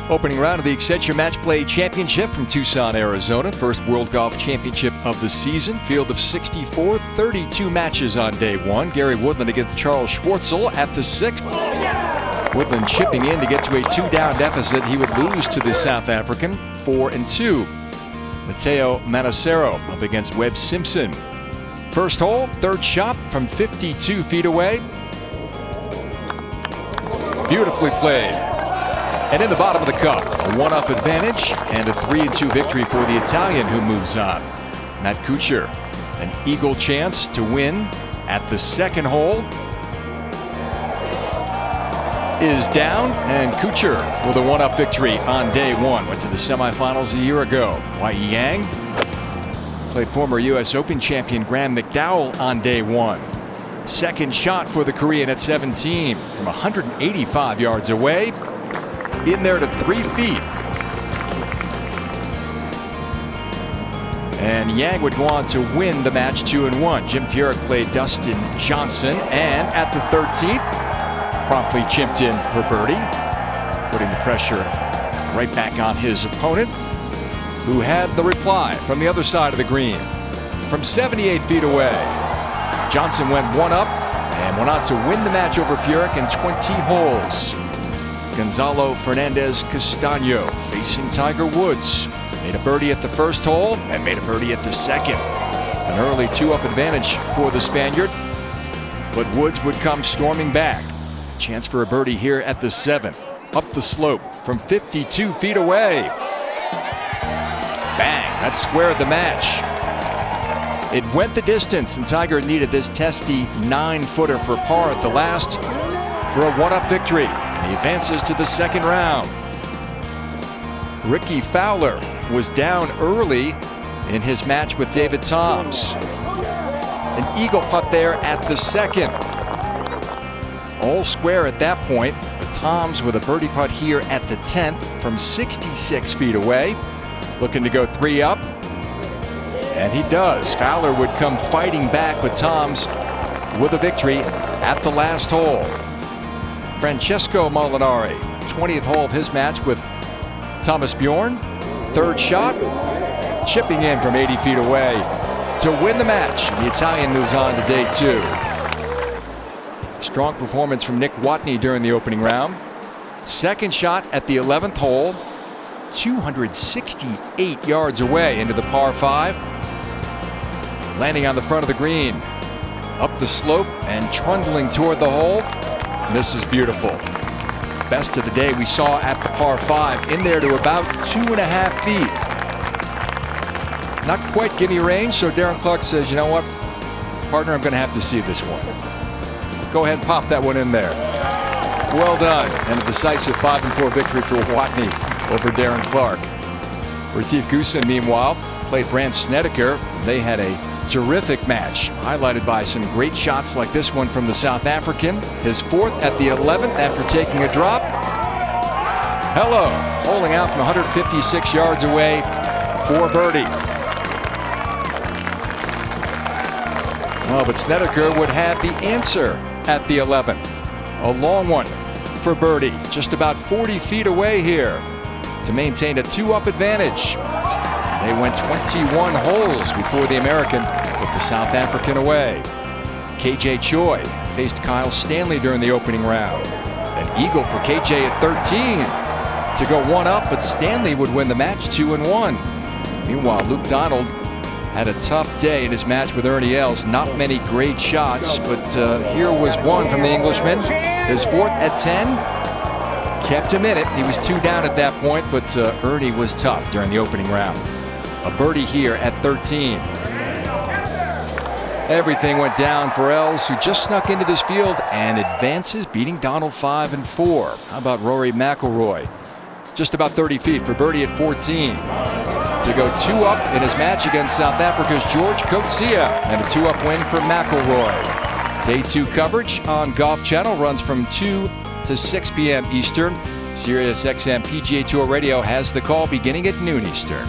Opening round of the Accenture Match Play Championship from Tucson, Arizona. First World Golf Championship of the season. Field of 64, 32 matches on day one. Gary Woodland against Charles Schwartzel at the 6th. Woodland chipping in to get to a 2-down deficit. He would lose to the South African 4-2. Matteo Manacero up against Webb Simpson. First hole, third shot from 52 feet away. Beautifully played. And in the bottom of the cup, a 1-up advantage and a 3-2 victory for the Italian who moves on. Matt Kuchar, an eagle chance to win at the second hole, is down, and Kuchar with a 1-up victory on day one. Went to the semifinals a year ago. Wai Yang played former U.S. Open champion Graham McDowell on day one. Second shot for the Korean at 17 from 185 yards away. In there to 3 feet. And Yang would go on to win the match 2-1. Jim Furyk played Dustin Johnson, and at the 13th, promptly chipped in for birdie, putting the pressure right back on his opponent, who had the reply from the other side of the green. From 78 feet away, Johnson went 1-up and went on to win the match over Furyk in 20 holes. Gonzalo Fernandez Castaño facing Tiger Woods. Made a birdie at the first hole and made a birdie at the second. An early 2-up advantage for the Spaniard, but Woods would come storming back. Chance for a birdie here at the 7th. Up the slope from 52 feet away. Bang, that squared the match. It went the distance, and Tiger needed this testy 9-footer for par at the last for a 1-up victory. He advances to the second round. Ricky Fowler was down early in his match with David Toms. An eagle putt there at the second. All square at that point, but Toms with a birdie putt here at the 10th from 66 feet away. Looking to go 3-up. And he does. Fowler would come fighting back with Toms with a victory at the last hole. Francesco Molinari, 20th hole of his match with Thomas Bjorn. Third shot, chipping in from 80 feet away to win the match. The Italian moves on to day two. Strong performance from Nick Watney during the opening round. Second shot at the 11th hole, 268 yards away into the par 5. Landing on the front of the green. Up the slope and trundling toward the hole. This is beautiful. Best of the day we saw at the par 5, in there to about 2.5 feet. Not quite gimme range, so Darren Clarke says, you know what, partner, I'm going to have to see this one. Go ahead and pop that one in there. Well done, and a decisive 5-4 victory for Watney over Darren Clarke. Retief Goosen, meanwhile, played Brandt Snedeker. They had a terrific match, highlighted by some great shots like this one from the South African. His 4th at the 11th after taking a drop. Hello, holding out from 156 yards away for birdie. Oh, but Snedeker would have the answer at the 11th. A long one for birdie, just about 40 feet away here to maintain a 2-up advantage. They went 21 holes before the American put the South African away. KJ Choi faced Kyle Stanley during the opening round. An eagle for KJ at 13 to go 1-up, but Stanley would win the match 2-1. Meanwhile, Luke Donald had a tough day in his match with Ernie Els. Not many great shots, but here was one from the Englishman. His 4th at 10. Kept him in it. He was 2 down at that point, but Ernie was tough during the opening round. A birdie here at 13. Everything went down for Els, who just snuck into this field and advances, beating Donald 5-4. How about Rory McIlroy? Just about 30 feet for birdie at 14. To go 2-up in his match against South Africa's George Coetzee, and a 2-up win for McIlroy. Day 2 coverage on Golf Channel runs from 2 to 6 p.m. Eastern. Sirius XM PGA Tour Radio has the call beginning at noon Eastern.